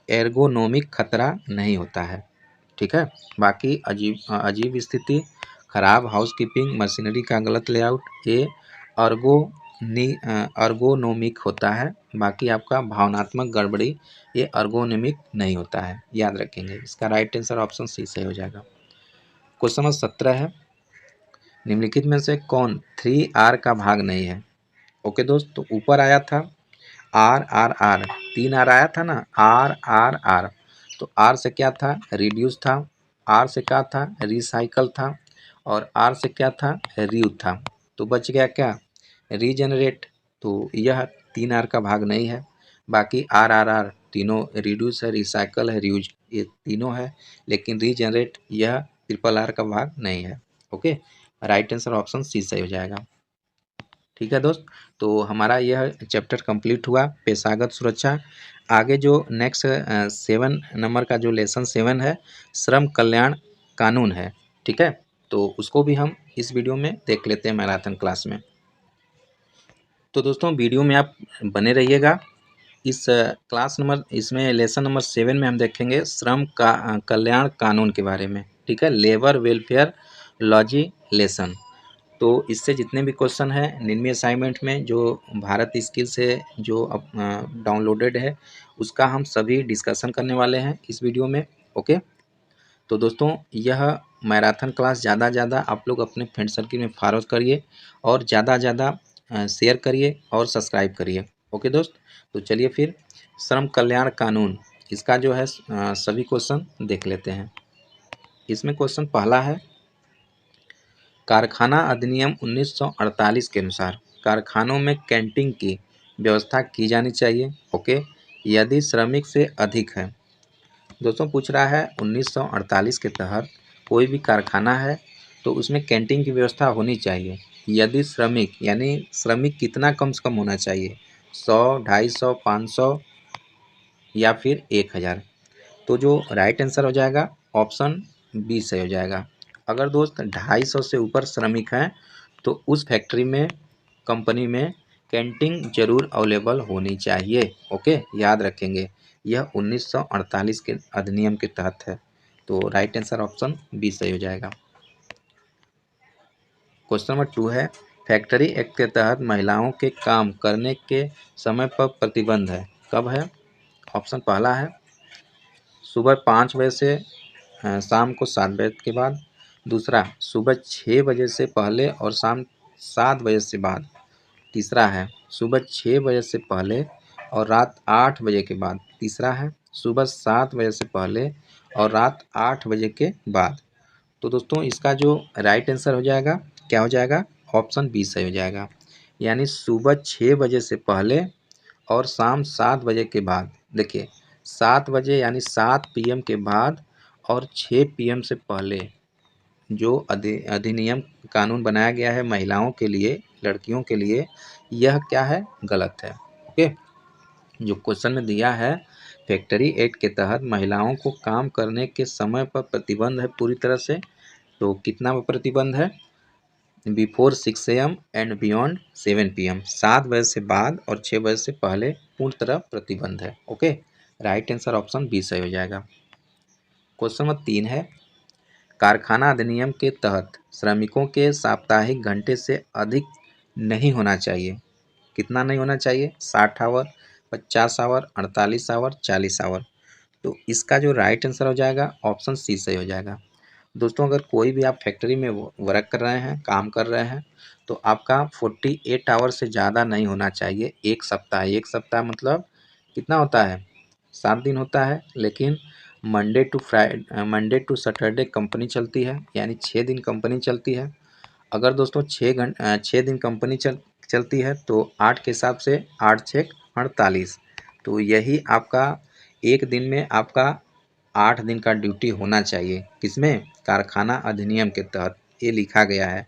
एर्गोनोमिक खतरा नहीं होता है, ठीक है। बाकी अजीब स्थिति, खराब हाउसकीपिंग, मशीनरी का गलत लेआउट, ये अर्गोनोमिक होता है। बाकी आपका भावनात्मक गड़बड़ी ये अर्गोनोमिक नहीं होता है, याद रखेंगे। इसका राइट आंसर ऑप्शन सी सही हो जाएगा। क्वेश्चन नंबर 17 है, निम्नलिखित में से कौन 3R का भाग नहीं है? ओके दोस्त, तो ऊपर आया था RRR, 3R आया था ना, RRR। तो R से क्या था? रिड्यूस था। R से क्या था? रिसाइकल था। और R से क्या था? रीयूज था। तो बच गया क्या? रीजेनरेट। तो यह 3R का भाग नहीं है। बाकी RRR तीनों रिड्यूस है, रिसाइकल है, रीयूज, ये तीनों है। लेकिन रीजेनरेट यह RRR का भाग नहीं है। Okay, right answer option C सही हो जाएगा। ठीक है दोस्त, तो हमारा यह चैप्टर कंप्लीट हुआ पेशागत सुरक्षा। आगे जो नेक्स्ट 7 नंबर का जो लेसन 7 है श्रम कल्याण कानून है, ठीक है। तो उसको भी हम इस वीडियो में देख लेते हैं मैराथन क्लास में। तो दोस्तों वीडियो में आप बने रहिएगा। इस क्लास नंबर इसमें लेसन नंबर 7 में हम देखेंगे श्रम का कल्याण कानून के बारे में, ठीक है, लेबर वेलफेयर लॉजिलेशन। तो इससे जितने भी क्वेश्चन हैं निम्न असाइनमेंट में जो भारत स्किल से जो डाउनलोडेड है उसका हम सभी डिस्कशन करने वाले हैं इस वीडियो में। ओके, तो दोस्तों यह मैराथन क्लास ज़्यादा ज़्यादा आप लोग अपने फ्रेंड सर्किल में फॉरवर्ड करिए और ज़्यादा ज़्यादा शेयर करिए और सब्सक्राइब करिए। ओके दोस्त, तो चलिए फिर श्रम कल्याण कानून इसका जो है सभी क्वेश्चन देख लेते हैं। इसमें क्वेश्चन पहला है, कारखाना अधिनियम 1948 के अनुसार कारखानों में कैंटीन की व्यवस्था की जानी चाहिए। ओके, यदि श्रमिक से अधिक है। दोस्तों पूछ रहा है 1948 के तहत कोई भी कारखाना है तो उसमें कैंटीन की व्यवस्था होनी चाहिए। यदि श्रमिक यानी श्रमिक कितना कम से कम होना चाहिए? 100, 250, 500 या फिर 1000। तो जो राइट आंसर हो जाएगा ऑप्शन बी सही हो जाएगा। अगर दोस्त 250 से ऊपर श्रमिक हैं तो उस फैक्ट्री में कंपनी में कैंटीन जरूर अवेलेबल होनी चाहिए। ओके, याद रखेंगे यह 1948 के अधिनियम के तहत है। तो राइट आंसर ऑप्शन बी सही हो जाएगा। क्वेश्चन नंबर 2 है, फैक्ट्री एक्ट के तहत महिलाओं के काम करने के समय पर प्रतिबंध है, कब है? ऑप्शन पहला है सुबह 5 बजे से शाम को 7 बजे के बाद। दूसरा सुबह 6 बजे से पहले और शाम 7 बजे से बाद। तीसरा है सुबह 6 बजे से पहले और रात 8 बजे के बाद। तीसरा है सुबह 7 बजे से पहले और रात 8 बजे के बाद। तो दोस्तों इसका जो राइट आंसर हो जाएगा क्या हो जाएगा? ऑप्शन बी सही हो जाएगा, यानी सुबह 6 बजे से पहले और शाम 7 बजे के बाद। देखिए 7 बजे यानी 7 PM के बाद और 6 PM से पहले जो अधिनियम कानून बनाया गया है महिलाओं के लिए, लड़कियों के लिए, यह क्या है? गलत है। ओके, जो क्वेश्चन में दिया है फैक्ट्री एक्ट के तहत महिलाओं को काम करने के समय पर प्रतिबंध है पूरी तरह से। तो कितना प्रतिबंध है? Before 6 AM and beyond 7 PM, 7 बजे से बाद और 6 बजे से पहले पूर्ण तरह प्रतिबंध है। Okay, right answer option B सही हो जाएगा। क्वेश्चन नंबर 3 है, कारखाना अधिनियम के तहत श्रमिकों के साप्ताहिक घंटे से अधिक नहीं होना चाहिए। कितना नहीं होना चाहिए? 60 आवर, 50 आवर, 48 आवर, 40 आवर। तो इसका जो राइट आंसर हो जाएगा ऑप्शन सी सही हो जाएगा। दोस्तों अगर कोई भी आप फैक्ट्री में वर्क कर रहे हैं, काम कर रहे हैं, तो आपका 48 आवर से ज़्यादा नहीं होना चाहिए एक सप्ताह। एक सप्ताह मतलब कितना होता है, 7 दिन होता है, लेकिन मंडे टू सैटरडे कंपनी चलती है, यानी 6 दिन कंपनी चलती है। अगर दोस्तों 6 दिन कंपनी चलती है तो 8 के हिसाब से 8 छः 48, तो यही आपका एक दिन में आपका 8 दिन का ड्यूटी होना चाहिए, किसमें, कारखाना अधिनियम के तहत ये लिखा गया है।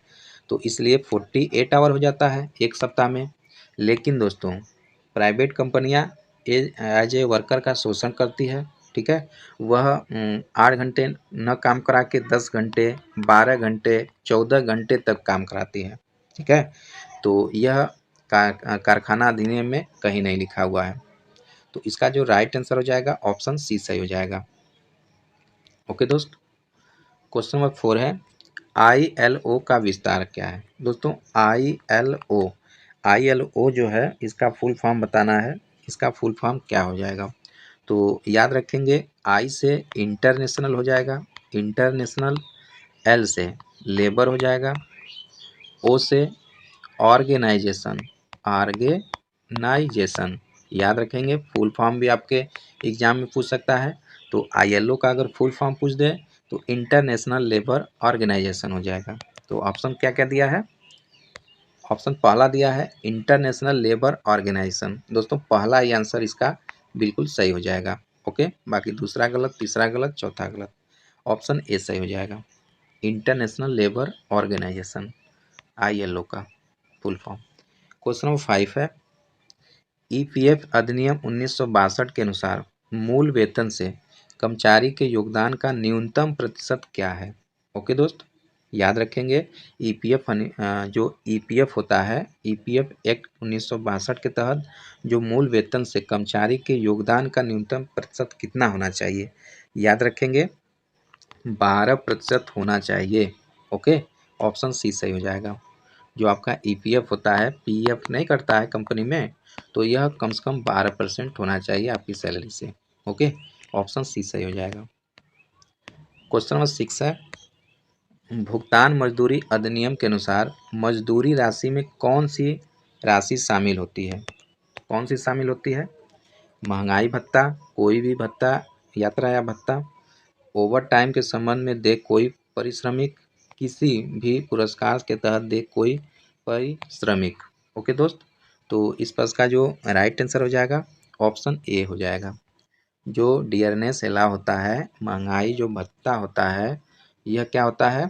तो इसलिए 48 आवर हो जाता है एक सप्ताह में। लेकिन दोस्तों प्राइवेट कंपनियां एज ए वर्कर का शोषण करती है, ठीक है। वह 8 घंटे न काम करा के 10 घंटे, 12 घंटे, 14 घंटे तक काम कराती है, ठीक है। तो यह कारखाना अधिनियम में कहीं नहीं लिखा हुआ है। तो इसका जो राइट आंसर हो जाएगा ऑप्शन सी सही हो जाएगा। ओके दोस्त, क्वेश्चन नंबर 4 है ILO का विस्तार क्या है। दोस्तों ILO जो है इसका फुल फॉर्म बताना है। इसका फुल फॉर्म क्या हो जाएगा, तो याद रखेंगे, आई से इंटरनेशनल हो जाएगा, इंटरनेशनल, एल से लेबर हो जाएगा, ओ से ऑर्गेनाइजेशन, ऑर्गेनाइजेशन, याद रखेंगे। फुल फॉर्म भी आपके एग्जाम में पूछ सकता है। तो ILO का अगर फुल फॉर्म पूछ दे तो इंटरनेशनल लेबर ऑर्गेनाइजेशन हो जाएगा। तो ऑप्शन क्या क्या दिया है, ऑप्शन पहला दिया है इंटरनेशनल लेबर ऑर्गेनाइजेशन। दोस्तों पहला ही आंसर इसका बिल्कुल सही हो जाएगा। ओके, बाकी दूसरा गलत, तीसरा गलत, चौथा गलत। ऑप्शन ए सही हो जाएगा, इंटरनेशनल लेबर ऑर्गेनाइजेशन, ILO का फुल फॉर्म। क्वेश्चन नंबर 5 है EPF अधिनियम 1962 के अनुसार मूल वेतन से कर्मचारी के योगदान का न्यूनतम प्रतिशत क्या है। ओके दोस्त, याद रखेंगे EPF जो EPF होता है, EPF एक्ट 1962 के तहत जो मूल वेतन से कर्मचारी के योगदान का न्यूनतम प्रतिशत कितना होना चाहिए, याद रखेंगे 12% होना चाहिए। ओके, ऑप्शन सी सही हो जाएगा। जो आपका EPF होता है, PF नहीं करता है कंपनी में, तो यह कम से कम 12% होना चाहिए आपकी सैलरी से। ओके, ऑप्शन सी सही हो जाएगा। क्वेश्चन नंबर 6 है भुगतान मजदूरी अधिनियम के अनुसार मजदूरी राशि में कौन सी राशि शामिल होती है। कौन सी शामिल होती है, महंगाई भत्ता, कोई भी भत्ता, यात्रा या भत्ता, ओवर टाइम के संबंध में दे कोई परिश्रमिक, किसी भी पुरस्कार के तहत दे कोई परिश्रमिक। ओके दोस्त, तो इस पर का जो राइट आंसर हो जाएगा ऑप्शन ए हो जाएगा। जो डियरनेस अलाउ होता है, महंगाई जो भत्ता होता है, यह क्या होता है,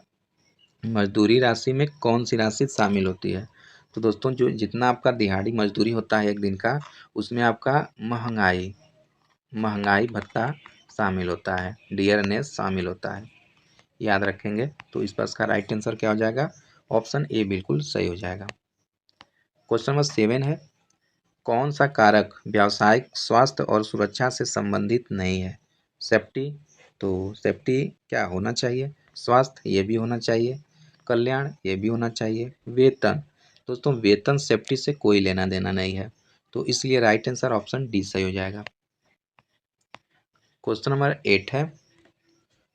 मजदूरी राशि में कौन सी राशि शामिल होती है। तो दोस्तों जो जितना आपका दिहाड़ी मजदूरी होता है एक दिन का, उसमें आपका महंगाई भत्ता शामिल होता है, डियरनेस शामिल होता है, याद रखेंगे। तो इस पर इसका राइट आंसर क्या हो जाएगा, ऑप्शन ए बिल्कुल सही हो जाएगा। क्वेश्चन नंबर 7 है कौन सा कारक व्यावसायिक स्वास्थ्य और सुरक्षा से संबंधित नहीं है। सेफ्टी, तो सेफ्टी क्या होना चाहिए, स्वास्थ्य ये भी होना चाहिए, कल्याण ये भी होना चाहिए, वेतन, दोस्तों वेतन सेफ्टी से कोई लेना देना नहीं है, तो इसलिए राइट आंसर ऑप्शन डी सही हो जाएगा। क्वेश्चन नंबर 8 है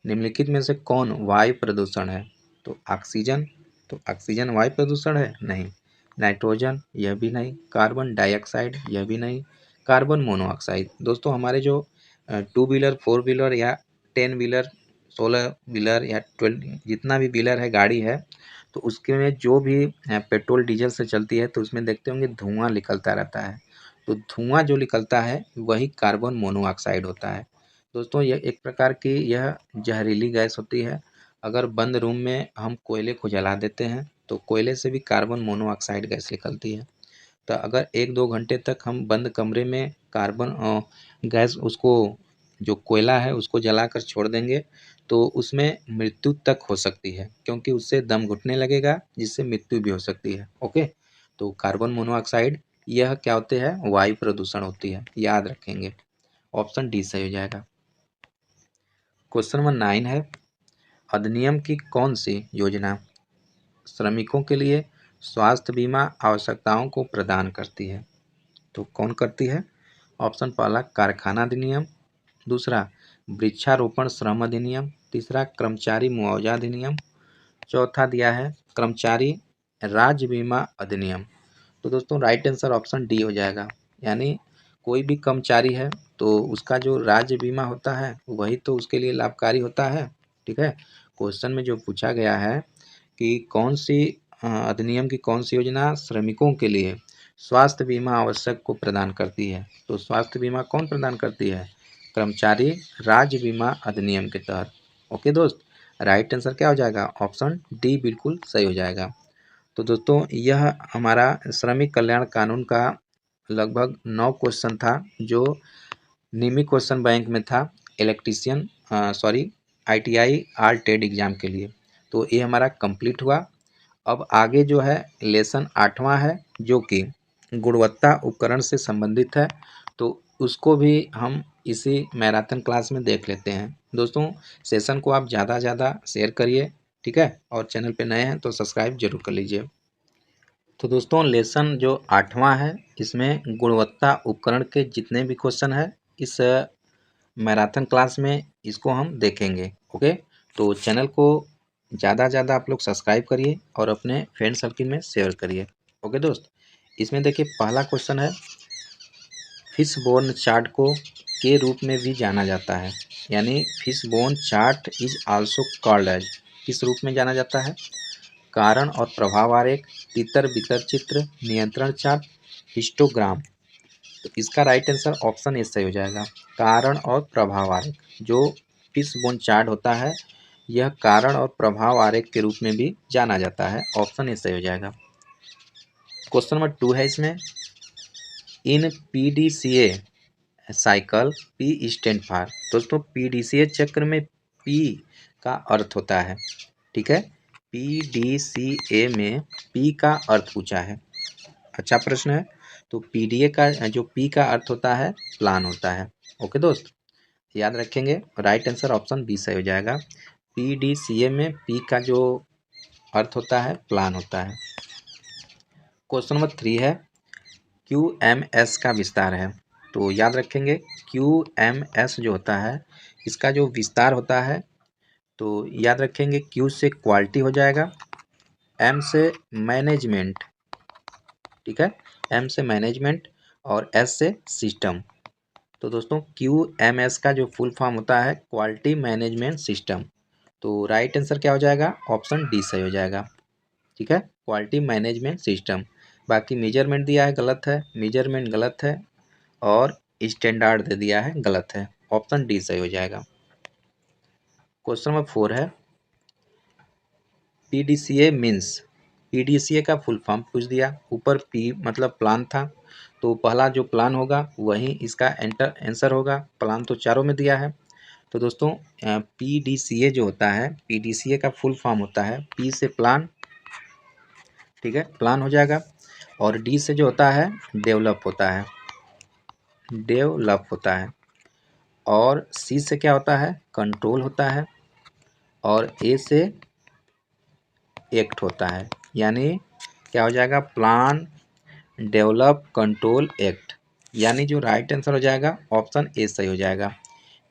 निम्नलिखित में से कौन वायु प्रदूषण है। तो ऑक्सीजन, तो ऑक्सीजन वायु प्रदूषण है नहीं, नाइट्रोजन यह भी नहीं, कार्बन डाइऑक्साइड यह भी नहीं, कार्बन मोनोऑक्साइड। दोस्तों हमारे जो 2 व्हीलर, 4 व्हीलर या 10 व्हीलर, 16 व्हीलर या 12 जितना भी व्हीलर है, गाड़ी है, तो उसके में जो भी पेट्रोल डीजल से चलती है तो उसमें देखते होंगे धुआं निकलता रहता है। तो धुआं जो निकलता है वही कार्बन मोनोऑक्साइड होता है। दोस्तों यह एक प्रकार की यह जहरीली गैस होती है। अगर बंद रूम में हम कोयले को जला देते हैं तो कोयले से भी कार्बन मोनोऑक्साइड गैस निकलती है। तो अगर 1-2 घंटे तक हम बंद कमरे में कार्बन गैस, उसको जो कोयला है उसको जलाकर छोड़ देंगे तो उसमें मृत्यु तक हो सकती है, क्योंकि उससे दम घुटने लगेगा जिससे मृत्यु भी हो सकती है। ओके, तो कार्बन मोनोऑक्साइड यह क्या होते हैं, वायु प्रदूषण होती है, याद रखेंगे। ऑप्शन डी सही हो जाएगा। क्वेश्चन नंबर 9 है अधिनियम की कौन सी योजना श्रमिकों के लिए स्वास्थ्य बीमा आवश्यकताओं को प्रदान करती है। तो कौन करती है, ऑप्शन पहला कारखाना अधिनियम, दूसरा वृक्षारोपण श्रम अधिनियम, तीसरा कर्मचारी मुआवजा अधिनियम, चौथा दिया है कर्मचारी राज्य बीमा अधिनियम। तो दोस्तों राइट आंसर ऑप्शन डी हो जाएगा, यानी कोई भी कर्मचारी है तो उसका जो राज्य बीमा होता है वही तो उसके लिए लाभकारी होता है। ठीक है, क्वेश्चन में जो पूछा गया है कि कौन सी अधिनियम की कौन सी योजना श्रमिकों के लिए स्वास्थ्य बीमा आवश्यक को प्रदान करती है, तो स्वास्थ्य बीमा कौन प्रदान करती है? कर्मचारी राज्य बीमा अधिनियम के तहत। ओके दोस्त, राइट आंसर क्या हो जाएगा? ऑप्शन डी बिल्कुल सही हो जाएगा। तो दोस्तों यह हमारा श्रमिक कल्याण कानून का लगभग 9 क्वेश्चन था जो नियमित क्वेश्चन बैंक में था इलेक्ट्रीशियन ITI आल टेड एग्जाम के लिए। तो ये हमारा कंप्लीट हुआ। अब आगे जो है लेसन 8वां है जो कि गुणवत्ता उपकरण से संबंधित है, तो उसको भी हम इसी मैराथन क्लास में देख लेते हैं। दोस्तों सेशन को आप ज़्यादा से ज़्यादा शेयर करिए, ठीक है, और चैनल पे नए हैं तो सब्सक्राइब जरूर कर लीजिए। तो दोस्तों लेसन जो 8वां है इसमें गुणवत्ता उपकरण के जितने भी क्वेश्चन है इस मैराथन क्लास में इसको हम देखेंगे। ओके, तो चैनल को ज़्यादा से ज़्यादा आप लोग सब्सक्राइब करिए और अपने फ्रेंड सर्किल में शेयर करिए। ओके दोस्त, इसमें देखिए पहला क्वेश्चन है फिशबोन चार्ट को के रूप में भी जाना जाता है, यानी fishbone chart is also called as, किस रूप में जाना जाता है? कारण और प्रभाव आरेख, तितर बितर चित्र, नियंत्रण चार्ट, हिस्टोग्राम। तो इसका राइट आंसर ऑप्शन ए सही हो जाएगा, कारण और प्रभाव आरेख। जो फिशबोन चार्ट होता है यह कारण और प्रभाव आरेख के रूप में भी जाना जाता है। ऑप्शन ए सही हो जाएगा। क्वेश्चन नंबर 2 है इसमें इन PDCA cycle P stand for. दोस्तों PDCA चक्र में P का अर्थ होता है, ठीक है, PDCA में P का अर्थ पूछा है। अच्छा प्रश्न है। तो PDA का जो P का अर्थ होता है प्लान होता है। ओके दोस्त, याद रखेंगे, राइट आंसर ऑप्शन बी सही हो जाएगा। PDCA में P का जो अर्थ होता है प्लान होता है। क्वेश्चन नंबर 3 है QMS का विस्तार है। तो याद रखेंगे QMS जो होता है इसका जो विस्तार होता है, तो याद रखेंगे Q से क्वालिटी हो जाएगा, M से मैनेजमेंट, ठीक है, M से मैनेजमेंट और S से सिस्टम। तो दोस्तों QMS का जो फुल फॉर्म होता है क्वालिटी मैनेजमेंट सिस्टम। तो राइट आंसर क्या हो जाएगा? ऑप्शन डी सही हो जाएगा, ठीक है, क्वालिटी मैनेजमेंट सिस्टम। बाकी मेजरमेंट दिया है गलत है, मेजरमेंट गलत है और स्टैंडर्ड दे दिया है गलत है। ऑप्शन डी सही हो जाएगा। क्वेश्चन नंबर 4 है PDCA मीन्स। PDCA का फुल फॉर्म पूछ दिया, ऊपर P मतलब प्लान था, तो पहला जो प्लान होगा वही इसका आंसर होगा। प्लान तो चारों में दिया है। तो दोस्तों PDCA जो होता है PDCA का फुल फॉर्म होता है P से प्लान, ठीक है, प्लान हो जाएगा, और D से जो होता है डेवलप होता है, डेवलप होता है, और C से क्या होता है? कंट्रोल होता है, और A से एक्ट होता है, यानी क्या हो जाएगा? प्लान डेवलप कंट्रोल एक्ट, यानी जो राइट आंसर हो जाएगा ऑप्शन ए सही हो जाएगा।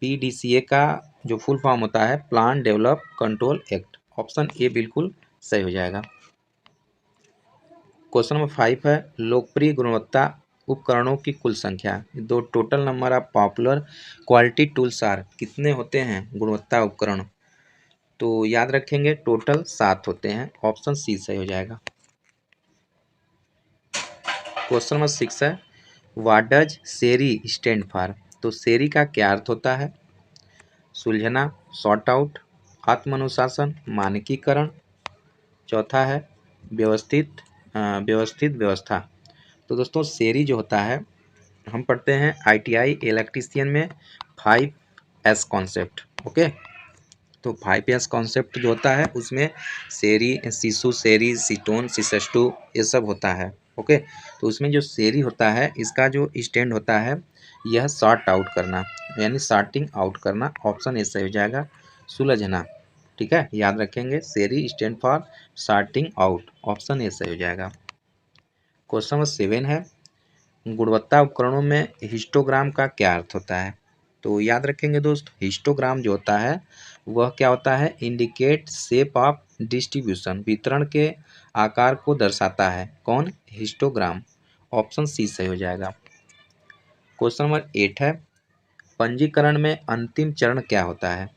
PDCA का जो फुल फॉर्म होता है plan develop control act. Option A बिल्कुल सही हो जाएगा। क्वेश्चन नंबर 5 है लोकप्रिय गुणवत्ता उपकरणों की कुल संख्या। दो total number of popular quality tools are, कितने होते हैं गुणवत्ता उपकरण? तो याद रखेंगे टोटल 7 होते हैं। ऑप्शन सी सही हो जाएगा। क्वेश्चन नंबर 6 है what does SERI stand for. तो सेरी का क्या अर्थ होता है? सुलझना, सॉर्ट आउट, आत्मानुशासन, मानकीकरण। चौथा है व्यवस्थित व्यवस्था। तो दोस्तों सेरी जो होता है हम पढ़ते हैं ITI इलेक्ट्रीशियन में 5S कॉन्सेप्ट। ओके, तो 5S कॉन्सेप्ट जो होता है उसमें सेरी, सीसू सेरी, सीटोन, सीसस्टू ये सब होता है। ओके, तो उसमें जो सेरी होता है इसका जो स्टैंड होता है यह सॉर्ट आउट करना, यानी सॉर्टिंग आउट करना। ऑप्शन ए सही हो जाएगा, सुलझना, ठीक है, याद रखेंगे सेरी stand for sorting out. Option A सही हो जाएगा। क्वेश्चन नंबर 7 है गुणवत्ता उपकरणों में हिस्टोग्राम का क्या अर्थ होता है? तो याद रखेंगे दोस्त, हिस्टोग्राम जो होता है वह क्या होता है, इंडिकेट शेप ऑफ डिस्ट्रीब्यूशन, वितरण के आकार को दर्शाता है। कौन, हिस्टोग्राम। ऑप्शन सी सही हो जाएगा। क्वेश्चन नंबर 8 है, पंजीकरण में अंतिम चरण क्या होता है।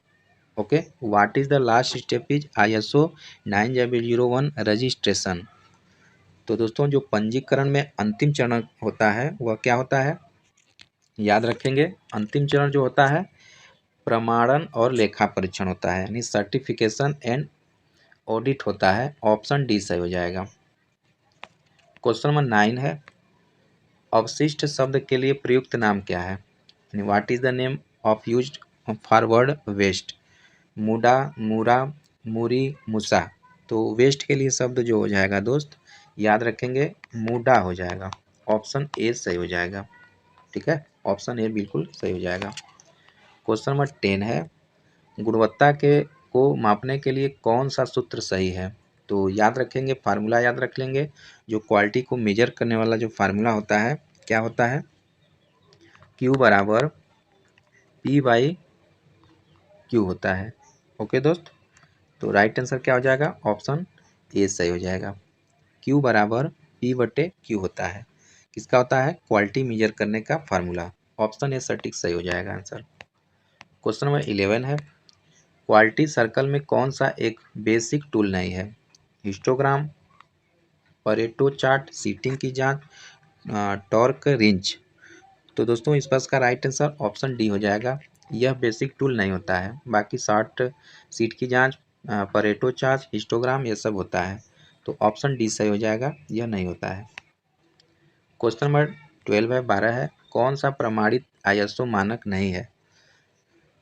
Okay, what is the last step is ISO 9001 registration. तो दोस्तों जो पंजीकरण में अंतिम चरण होता है वह क्या होता है, याद रखेंगे। अंतिम चरण जो होता है प्रमाणन और लेखा परीक्षण होता है, यानी सर्टिफिकेशन एंड ऑडिट होता है। ऑप्शन डी सही हो जाएगा। क्वेश्चन नंबर 9 है, अवशिष्ट शब्द के लिए प्रयुक्त नाम क्या है, यानी what is the name of used for word waste. मुडा, मुरा, मुरी, मुसा। तो वेस्ट के लिए शब्द जो हो जाएगा दोस्त, याद रखेंगे मुडा हो जाएगा। ऑप्शन ए सही हो जाएगा। ठीक है, ऑप्शन ए बिल्कुल सही हो जाएगा। क्वेश्चन नंबर 10 है, गुणवत्ता के को मापने के लिए कौन सा सूत्र सही है। तो याद रखेंगे, फार्मूला याद रख लेंगे। जो क्वालिटी को मेजर करने वाला जो फार्मूला होता है क्या होता है, Q बराबर P/Q होता है। ओके दोस्त, तो राइट आंसर क्या हो जाएगा, ऑप्शन ए सही हो जाएगा। Q बराबर P/Q होता है। किसका होता है, क्वालिटी मेजर करने का फार्मूला। ऑप्शन ए सटीक सही हो जाएगा आंसर। क्वेश्चन नंबर 11 है, क्वालिटी सर्कल में कौन सा एक बेसिक टूल नहीं है। हिस्टोग्राम, परेटो चार्ट, सीटिंग की जांच, टॉर्क रिंच। तो दोस्तों इस बार का राइट आंसर ऑप्शन डी हो जाएगा। यह बेसिक टूल नहीं होता है, बाकी शॉर्ट सीट की जांच, परेटो चार्ट, हिस्टोग्राम ये सब होता है। तो ऑप्शन डी सही हो जाएगा, यह नहीं होता है। क्वेश्चन नंबर 12 है, कौन सा प्रमाणित ISO मानक नहीं है।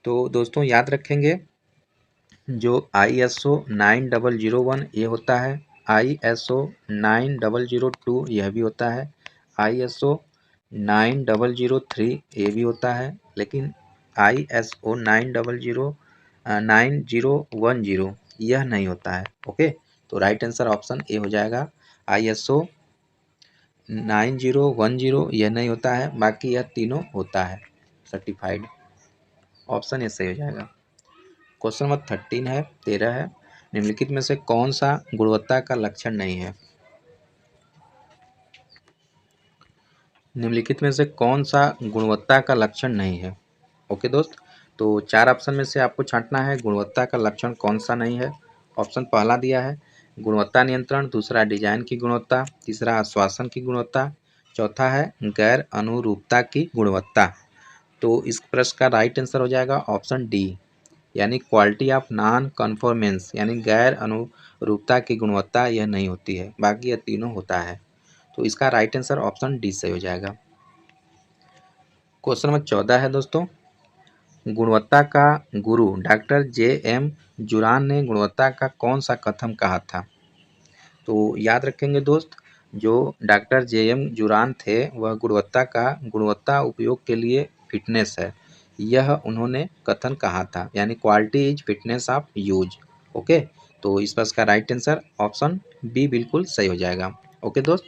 तो दोस्तों याद रखेंगे, जो ISO 9001 ये होता है, ISO 9002 यह भी होता है, ISO 9003 ये भी होता है, लेकिन ISO 9010 यह नहीं होता है। ओके, तो राइट आंसर ऑप्शन ए हो जाएगा। ISO 9010 यह नहीं होता है, बाकी यह तीनों होता है सर्टिफाइड। ऑप्शन ए सही हो जाएगा। क्वेश्चन नंबर 13 है, निम्नलिखित में से कौन सा गुणवत्ता का लक्षण नहीं है। निम्नलिखित में से कौन सा गुणवत्ता का लक्षण नहीं है। ओके दोस्त, तो 4 ऑप्शन में से आपको छांटना है गुणवत्ता का लक्षण कौन सा नहीं है। ऑप्शन पहला दिया है गुणवत्ता नियंत्रण, दूसरा डिजाइन की गुणवत्ता, तीसरा आश्वासन की गुणवत्ता, चौथा है गैर अनुरूपता की गुणवत्ता। तो इस प्रश्न का राइट आंसर हो जाएगा ऑप्शन डी, यानी क्वालिटी ऑफ नॉन कन्फॉर्मेंस, यानी गैर अनुरूपता की गुणवत्ता यह नहीं होती है, बाकी यह तीनों होता है। तो इसका राइट आंसर ऑप्शन डी सही हो जाएगा। क्वेश्चन नंबर 14 है दोस्तों, गुणवत्ता का गुरु डॉक्टर JM जुरान ने गुणवत्ता का कौन सा कथन कहा था। तो याद रखेंगे दोस्त, जो डॉक्टर JM जुरान थे वह गुणवत्ता उपयोग के लिए फिटनेस है, यह उन्होंने कथन कहा था, यानी quality is fitness of use. Okay, तो इस पर का राइट आंसर ऑप्शन बी बिल्कुल सही हो जाएगा। ओके दोस्त,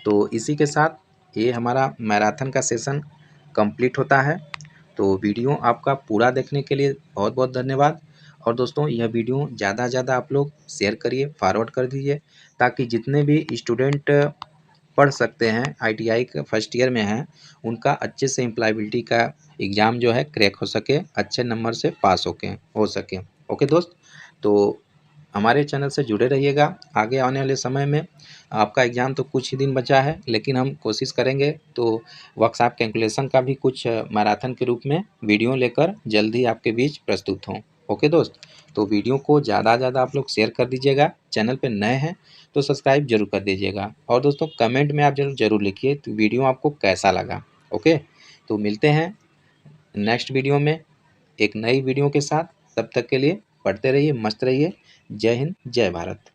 तो इसी के साथ ये हमारा मैराथन का सेशन कंप्लीट होता है। तो वीडियो आपका पूरा देखने के लिए बहुत बहुत धन्यवाद। और दोस्तों यह वीडियो ज़्यादा से ज़्यादा आप लोग शेयर करिए, फॉरवर्ड कर दीजिए, ताकि जितने भी स्टूडेंट पढ़ सकते हैं ITI का फर्स्ट ईयर में हैं, उनका अच्छे से एम्प्लॉयबिलिटी का एग्ज़ाम जो है क्रैक हो सके, अच्छे नंबर से पास हो सके। ओके दोस्त, तो हमारे चैनल से जुड़े रहिएगा। आगे आने वाले समय में आपका एग्ज़ाम तो कुछ ही दिन बचा है, लेकिन हम कोशिश करेंगे तो वर्कशॉप कैलकुलेशन का भी कुछ मैराथन के रूप में वीडियो लेकर जल्द ही आपके बीच प्रस्तुत हों। ओके दोस्त, तो वीडियो को ज़्यादा से ज़्यादा आप लोग शेयर कर दीजिएगा। चैनल पे नए हैं तो सब्सक्राइब जरूर कर दीजिएगा। और दोस्तों कमेंट में आप जरूर लिखिए तो वीडियो आपको कैसा लगा। ओके, तो मिलते हैं नेक्स्ट वीडियो में एक नई वीडियो के साथ। तब तक के लिए पढ़ते रहिए, मस्त रहिए। जय हिंद, जय भारत।